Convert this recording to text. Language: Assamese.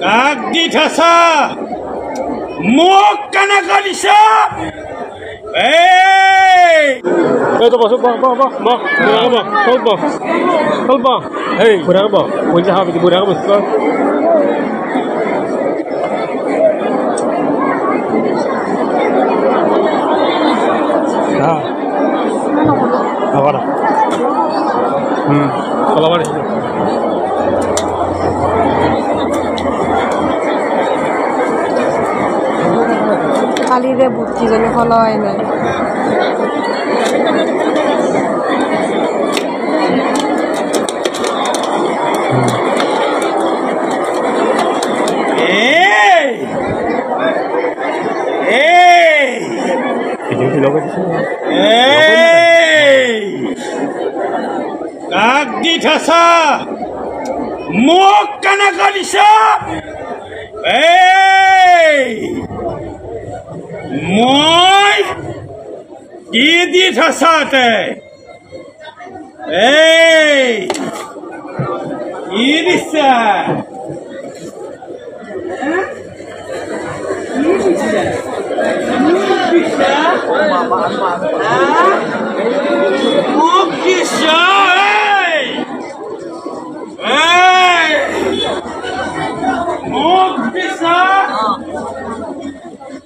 কাক দি থৈছা মোক কেনেকৈ দিছা কালিৰে বুটকিজনী সলোৱাই নাই কাক দি থৈছা মোক কেনেকৈ দিছা মই কি দি থৈছা কি দিছা